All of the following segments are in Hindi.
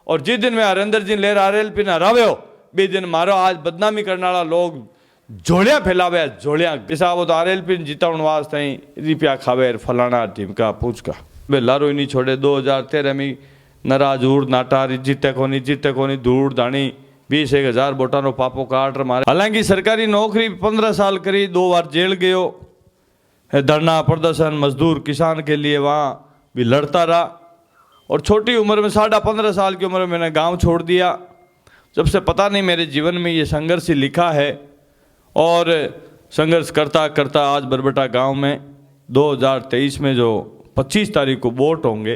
और जिस दिन मैं हरेंद्र जी लेर RLP ने हराव्यो बे दिन मारो आज बदनामी करने वाला लोग जोड़िया फैलावे जोड़िया पिसा वो तो RLP जीताउण वास्ते रुपया खावे फलाना ढिमका पूछका बे लारो ही नहीं छोड़े 2013 में नाराज उड़ नाटा जीते कोनी धूड़ धाणी 20-1 वोटा नो पापो काट मारे। हालांकि सरकारी नौकरी 15 साल करी, 2 बार जेल गयो, धरना प्रदर्शन मजदूर किसान के लिए वहाँ भी लड़ता रहा और छोटी उम्र में 15.5 साल की उम्र में मैंने गांव छोड़ दिया। जब से पता नहीं मेरे जीवन में ये संघर्ष लिखा है और संघर्ष करता करता आज बरबटा गांव में 2023 में जो 25 तारीख को वोट होंगे,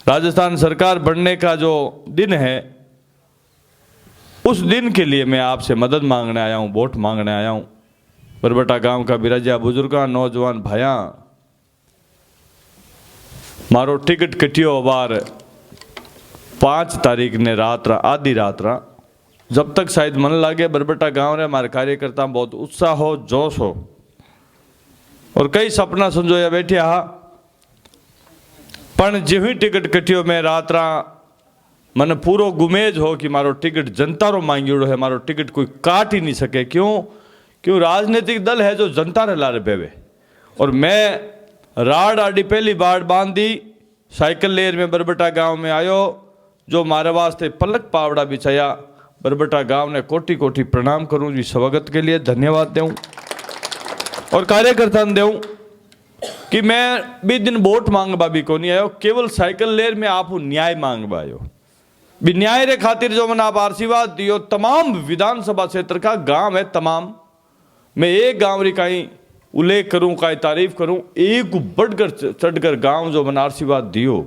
राजस्थान सरकार बनने का जो दिन है, उस दिन के लिए मैं आपसे मदद मांगने आया हूँ, वोट मांगने आया हूँ। बरबटा गांव का बिराजिया बुजुर्गा नौजवान भाया मारो टिकट कटियो बार 5 तारीख ने रात आधी रात जब तक शायद मन लागे बरबटा गांव रे हमारे कार्यकर्ता बहुत उत्साह हो, जोश हो और कई सपना संजोया बैठे हा। पण जो ही टिकट कटियो में रात मन पूरो गुमेज हो कि मारो टिकट जनता रो मांगियोड़ो है, मारो टिकट कोई काट ही नहीं सके। क्यों राजनीतिक दल है जो जनता रे लारे बेवे और मैं राड आड़ी पहली बार बांधी साइकिल लेर में बरबटा गांव में आयो, जो मारे वास्ते पलक पावड़ा बिछाया। बरबटा गांव ने कोटि कोटि प्रणाम करूं जी, स्वागत के लिए धन्यवाद दूं और कार्यकर्ता दूं कि मैं भी दिन वोट मांगबा भी को नहीं आयो, केवल साइकिल लेर में आप न्याय मांगबा आयो। भी न्याय रे खातिर जो मैंने आप आशीर्वाद दियो, तमाम विधानसभा क्षेत्र का गांव है, तमाम मैं एक गांव री कहीं उल्लेख करूं, का तारीफ करूं, एक बढ़कर चढ़कर गांव जो मैंने आशीर्वाद दियो,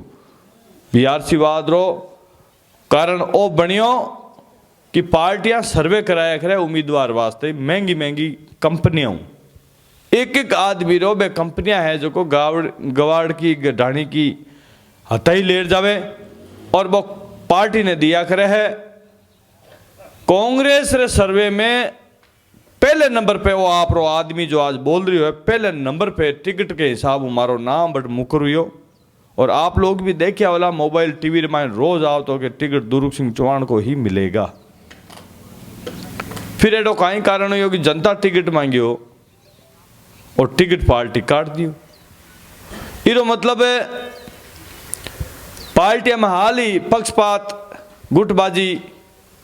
भी आशीर्वाद रो कारण ओ बनियो कि पार्टियां सर्वे कराया करे उम्मीदवार वास्ते, महंगी महंगी कंपनियां, एक आदमी रो बे कंपनियां है जो को गवाड़ की ढाणी की हथाई लेर जावे और वो पार्टी ने दिया करे है। कांग्रेस रे सर्वे में पहले नंबर पे वो आप रो आदमी जो आज बोल रही हो, पहले नंबर पे टिकट के हिसाब मारो नाम बट मुकरियो और आप लोग भी देखिए वाला मोबाइल टीवी में रोज आओ तो कि टिकट दुरुक सिंह चौहान को ही मिलेगा। फिर एडो कहीं कारण हो कि जनता टिकट मांगियो और टिकट पार्टी काट दियो। इरो मतलब है पार्टियां में हाल ही पक्षपात, गुटबाजी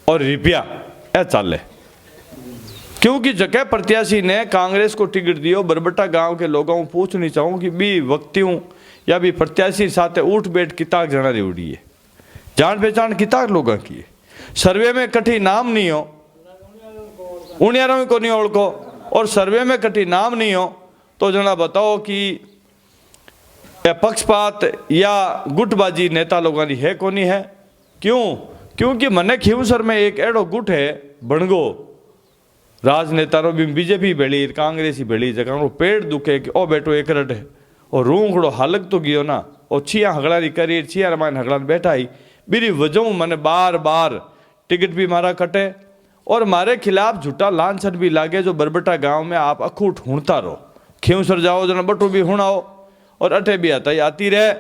और रुपया ए चाले। क्योंकि जगह प्रत्याशी ने कांग्रेस को टिकट दियो, बरबटा गांव के लोगों को पूछनी चाहूँ कि भी व्यक्तियों या भी प्रत्याशी साथ उठ बैठ किताक जना रेवड़ी है, जान पहचान किताक लोगों की है। सर्वे में कठी नाम नहीं हो, उनियारों को नहीं ओळखो और सर्वे में कठी नाम नहीं हो तो जना बताओ कि पक्षपात या गुटबाजी नेता लोगों की है को नहीं है। क्योंकि मने खींवसर में एक एडो गुट है बनगो राजनेता रो भी बीजेपी भेड़ी कांग्रेस ही भेड़ी जगह पेट दुखे कि ओ बेटो एक रट है और रूंगड़ो हालक तो गयो ना और छिया हगड़ा री करी छिया रमान हगड़ा बैठा ही बीरी वजह मने बार बार टिकट भी मारा कटे और मारे खिलाफ झूठा लांछन भी लागे। जो बरबटा गांव में आप अखूट हुणता रहो, खींवसर जाओ जना बटू भी हुणाओ और अठे भी आता ही आती रहे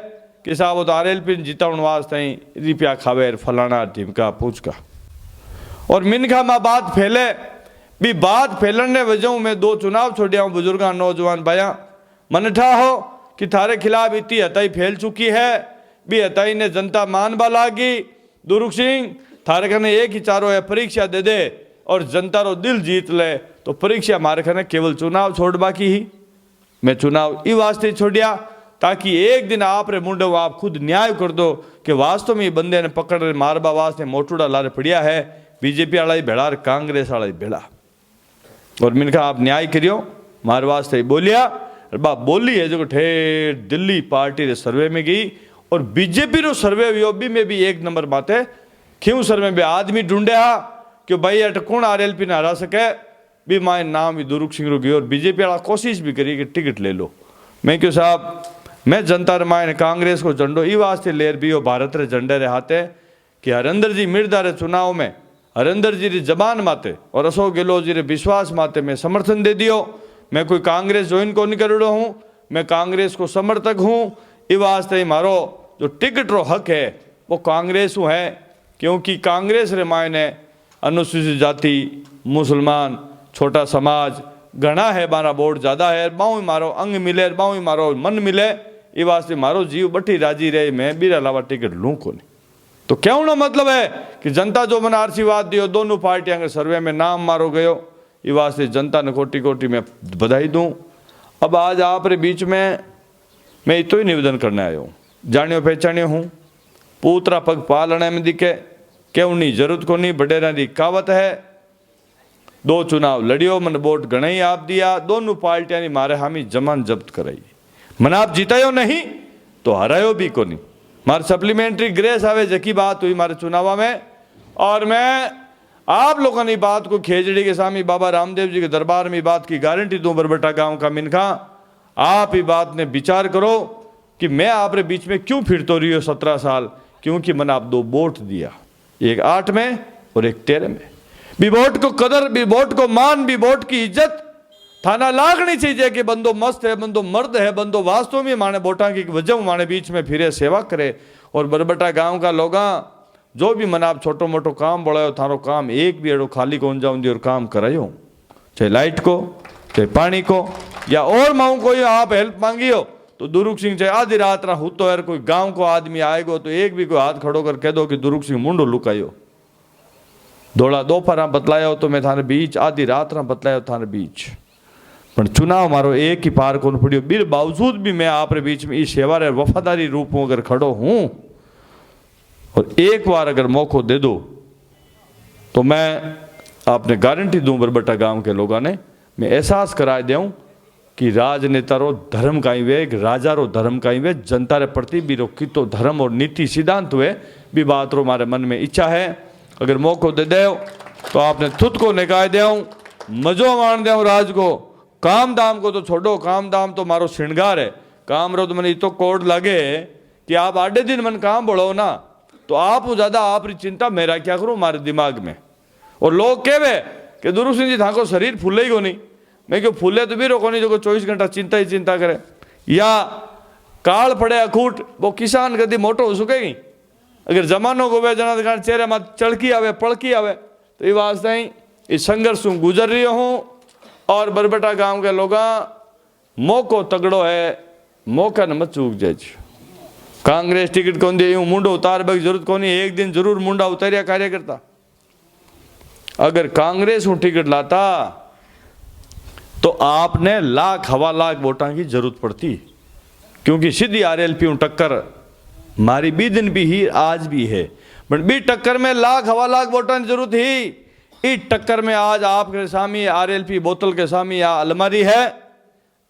कि साहब तो RLP जीताउण वास्ते रुपया खावे फलाना ढिमका पूछका और मिनखा में बात फैले भी बात फैलने वजह में 2 चुनाव छोड़िया हूँ। बुजुर्गा नौजवान भाया मन ठा हो कि थारे खिलाफ इतनी हताई फैल चुकी है, भी हताई ने जनता मानबा लागी। दुरुक सिंह थारे खने एक ही चारो है, परीक्षा दे दे और जनता रो दिल जीत ले तो परीक्षा मारे खने केवल चुनाव छोड़ बाकी ही। मैं चुनाव ई वास्ते छोड़िया ताकि एक दिन आप रे मुंडो आप खुद न्याय कर दो कि वास्तव में बंदे ने पकड़ रे मारबा वास्ते मोटूड़ा लारे पड़िया है, बीजेपी वाला ही भेड़ा कांग्रेस वाला ही भेड़ा और मिनका आप न्याय करियो मारे वास्ते बोलिया बात बोली है जो ठेर दिल्ली पार्टी रे सर्वे में गई और बीजेपी रो सर्वे भी में भी 1 नंबर बात है। खींवसर में भी आदमी ढूंढे हा कि भाई अट कौन RLP ने हरा सके, भी माए नाम भी दुरुक सिंह रो गयो और बीजेपी वाला कोशिश भी करी कि टिकट ले लो। मैं क्यों साहब मैं जनता मायने कांग्रेस को झंडो ई वास्ते लेर भी हो भारत रे झंडे रे हाथे कि हरेंद्र जी मिर्दा रे चुनाव में हरेंद्र जी री जबान माते और अशोक गहलोत जी रे विश्वास माते मैं समर्थन दे दियो। मैं कोई कांग्रेस ज्वाइन को नहीं करो हूँ, मैं कांग्रेस को समर्थक हूँ। ई वास्ते मारो जो टिकट रो हक है वो कांग्रेस है, क्योंकि कांग्रेस रे मायने अनुसूचित जाति, मुसलमान, छोटा समाज घना है, मारा वोट ज़्यादा है, बाऊ मारो अंग मिले, बाऊ मारो मन मिले, ये वास्ते मारो जीव बठी राजी रहे, मैं भी अलावा टिकट लूँ को नहीं। तो क्या होना मतलब है कि जनता जो मैंने आशीर्वाद दियो, दोनों पार्टियां के सर्वे में नाम मारो गयो, ये वास्ते जनता ने कोटि कोटि में बधाई दूं। अब आज आप रे बीच में मैं इतो ही निवेदन करने आयो हूँ, जानियो पहचानियो हूँ, पूतरा पग पालने में दिखे, केवनी जरूरत को नहीं, बडेरा की कहावत है, 2 चुनाव लड़ियो, मन वोट घना ही आप दिया, दोनों पार्टियां ने मारे हामी जमान जब्त कराई, मन आप जीतायो नहीं तो हरायो भी को नहीं, मारे सप्लीमेंट्री ग्रेस आवे जकी बात हुई मारे चुनावा में। और मैं आप लोगों ने बात को खेजड़ी के सामने बाबा रामदेव जी के दरबार में बात की गारंटी दूं, बरबट्टा गांव का मिनखा आप ही बात ने विचार करो कि मैं आप रे बीच में क्यों फिरतो रही हो 17 साल, क्योंकि मैंने आप 2 वोट दिया, एक 8 में और एक 13 में। भी वोट को कदर, भी वोट को मान, भी वोट की इज्जत थाना लागनी चाहिए कि बंदो मस्त है, बंदो मर्द है, बंदो वास्तव में माने वोटा की वजह माने बीच में फिरे सेवा करे। और बरबट्टा गांव का लोग जो भी मना आप छोटो मोटो काम बोलायो, थारो काम एक भी एड़ो खाली कौन जाऊंगी और काम करायो, चाहे लाइट को, चाहे पानी को, या और माऊ कोई आप हेल्प मांगी हो तो दुरुक सिंह चाहे आधी रात ना हो तो यार कोई गांव को आदमी आएगो तो एक भी कोई हाथ खड़ो कर कह दो कि दुरुक सिंह मुंडो लुकायो, दौड़ा दोपहर बतलाया हो तो मैं थारे बीच, आधी रात ना बतलाया थारे बीच, पर चुनाव मारो एक ही पार को पड़ियो, बिल बावजूद भी मैं आप रे बीच में इस सेवा रे वफादारी रूप में अगर खड़ो हूं और एक बार अगर मौको दे दो तो मैं आपने गारंटी दूं बरबट्टा गांव के लोगों ने, मैं एहसास कराए दूं कि राजनेता रो धर्म काई वे, राजा रो धर्म काई वे, जनता रे प्रति भी रो कितो धर्म और नीति सिद्धांत हुए भी बात रो हमारे मन में इच्छा है। अगर मौको दे दो तो आपने खुद को निकाय दे, मजो मान दे राज को, काम दाम को तो छोड़ो, काम दाम तो मारो श्रृंगार है, काम रो तो मैंने तो कोड लगे कि आप 8 दिन मन काम बढ़ो ना तो आप ज्यादा आप चिंता मेरा क्या करूं मारे दिमाग में। और लोग कहवे कि दुरु सिंह जी थाको शरीर फूले ही को नहीं, मैं क्यों फूले तो भी रोको नहीं जो 24 घंटा चिंता ही चिंता करे, या काल पड़े अखूट वो किसान कदी मोटो हो सकेगी, अगर जमानो को वे जना चेहरे में चड़की आवे पड़की आवे, तो ये वास्ते ही इस संघर्ष में गुजर रही हूँ। और बरबट्टा गांव के लोग मौको तगड़ो है, मौका न मत चूक जाए, कांग्रेस टिकट कौन दे मुंडो उतार की जरूरत कौन, एक दिन जरूर मुंडा उतारिया कार्यकर्ता, अगर कांग्रेस में टिकट लाता तो आपने लाख 1.25 लाख वोटा की जरूरत पड़ती, क्योंकि सीधी आरएलपी टक्कर मारी भी दिन भी ही आज भी है, बट भी टक्कर में लाख 1.25 लाख वोटा की जरूरत ही, इस टक्कर में आज आपके सामने आरएलपी बोतल के सामने या अलमारी है,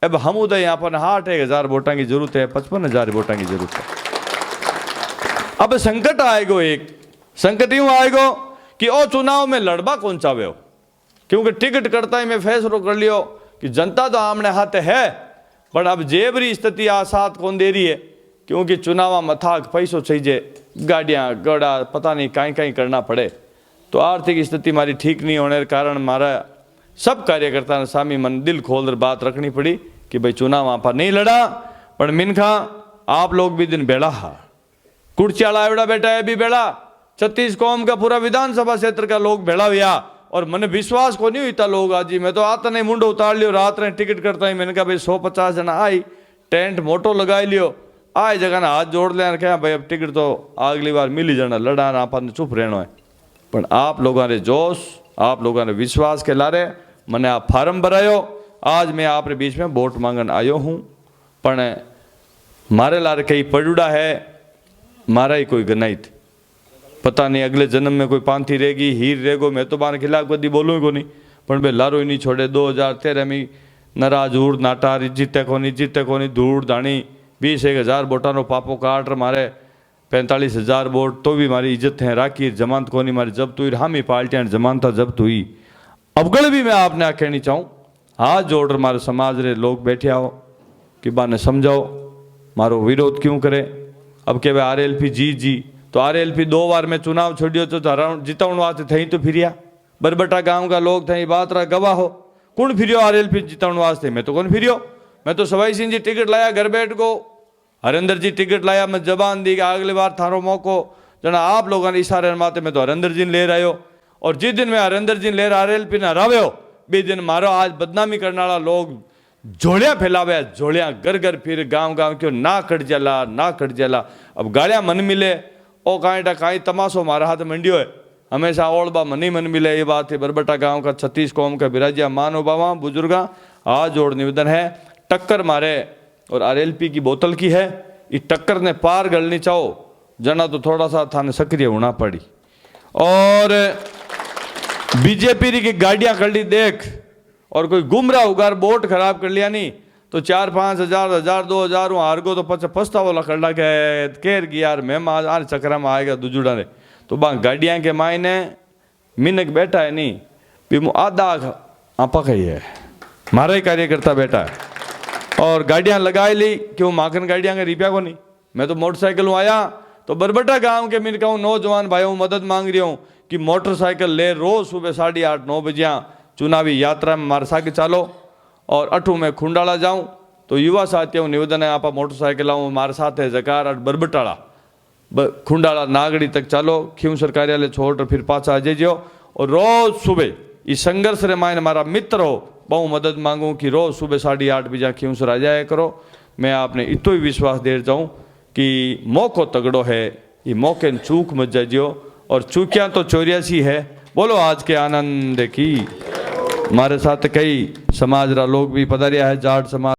अब हम उधर यहाँ पर 8,000 वोटा की जरूरत है, 55,000 वोटा की जरूरत है। अब संकट आएगो, एक संकट यूं आएगो कि ओ चुनाव में लड़बा कौन चाहे हो, क्योंकि टिकट करता ही मैं फैसलो कर लियो कि जनता तो आमने हाथ है, पर अब जेबरी स्थिति आ साथ कौन दे रही है, क्योंकि चुनाव मथाक पैसों चाहिए, गाड़ियाँ गड़ा पता नहीं कहीं कहीं करना पड़े, तो आर्थिक स्थिति हमारी ठीक नहीं होने के कारण हमारा सब कार्यकर्ता ने सामी मन दिल खोल कर बात रखनी पड़ी कि भाई चुनाव वहाँ पर नहीं लड़ा, पर मिनखा आप लोग भी दिन बेड़ा हा कुर्चाला एवड़ा बेटा है भी बेड़ा 36 कौम का पूरा विधानसभा क्षेत्र का लोग भेड़ा हुआ, और मैंने विश्वास को नहीं हुई लोग आज ही, मैं तो आता नहीं मुंडो उतार लियो, रात में टिकट करता ही, मैंने कहा भाई 150 जना आई, टेंट मोटो लगा लियो, आए जगह ना हाथ जोड़ लेना, क्या भाई अब टिकट तो अगली बार मिल ही जाना, लड़ा ना अपन चुप रहना है। पर आप लोगों ने जोश, आप लोगों ने विश्वास के लारे मैंने आप फार्म भरायो, आज मैं आप बीच में वोट मांगन आयो हूँ, पर मारे लारे कहीं पड़ूड़ा है, मारा ही कोई गनाइत, पता नहीं अगले जन्म में कोई पांथी रहेगी, हीर रहेगो, मैं तो बार खिलाफ कदी बोलूँ को नहीं, पर मैं लारो ही नहीं छोड़े। 2013 में नाराज उड़ नाटार जीते को नहीं धूड़ दाणी 20,000 वोटा नो पापो काट मारे 45,000 वोट, तो भी हमारी इज्जत है राखी, जमानत को नहीं मारी जब्त हुई, हामी पार्टियां जमानत जब्त हुई। अवगढ़ भी मैं आपने आ कहनी चाहूँ, हाथ जोड़ हमारे समाज रे लोग बैठे आओ कि बाने समझाओ मारो विरोध क्यों करे। अब के आरएलपी जी तो आरएलपी 2 बार में चुनाव छोड़ियो तो जिताउन वास्ते थी तो फिरिया, बरबट्टा गांव का लोग थे बात रहा गवाह हो, कौन फिरियो आरएलपी जिताउन वास्ते, मैं तो कौन फिरियो, मैं तो सवाई सिंह जी टिकट लाया घर बैठ को, हरिंदर जी टिकट लाया, मैं जबान दी कि अगली बार थारो मौको जना आप लोगों ने इशारे माते में तो हरिंदर जी ले रहे हो, और जिस दिन मैं हरिंदर जी ले RLP ना रावे हो बे दिन मारो आज बदनामी करने वाला लोग झोलियां फैलावे, झोलियां घर घर फिर गांव गांव क्यों ना कट जाला। अब गालियां मन मिले ओ काई तमाशो मारा हाथ मंडियो है, हमेशा ओलबा मन मिले। ये बात है बरबटा गांव का 36 कौम का बिराजिया महानुभावा बुजुर्गा आज जोड़ निवेदन है, टक्कर मारे और RLP की बोतल की है, इस टक्कर ने पार गलनी चाहो जना तो थोड़ा सा थाने सक्रिय होना पड़ी। और बीजेपी की गाड़ियां कर ली देख, और कोई गुमराह उगार वोट खराब कर लिया नहीं तो 4-5 हजार 2,000 हार गो तो पछतावला कर ला केर की यार मैं आज चक्रा में आएगा दुजुड़ा ने। तो बा गाड़ियां के मायने मिनक बैठा है नहीं भी आधा आपा कही है मारा ही कार्यकर्ता बैठा है और गाड़ियां लगाई ली क्यों माखन गाड़ियां के रिपिया को नहीं। मैं तो मोटरसाइकिल आया तो बरबटा गांव के मिन कहूँ नौजवान भाइयों मदद मांग रही हूँ कि मोटरसाइकिल ले रोज सुबह 8:30-9 बजे चुनावी यात्रा में मारे साथ चालो, और अठू में खुंडाला जाऊं तो युवा साथियों निवेदन है आप मोटरसाइकिल आऊँ मारे साथ है जकार बरबटाड़ा खुंडाला नागड़ी तक चालो, खींवसर कार्यालय छोड़ फिर पाचा आ जाइयो। और रोज सुबह इस संघर्ष रे मायने मारा मित्र हो बहु मदद मांगू कि रोज सुबह 8:30 बजे खींवसर आ जाया करो। मैं आपने इतो ही विश्वास दे जाऊँ कि मौको तगड़ो है, ये मौके न चूक मत जाइयो, और चूकियाँ तो 84 है। बोलो आज के आनंद की। हमारे साथ कई समाज रा लोग भी पधारिया है, जाट समाज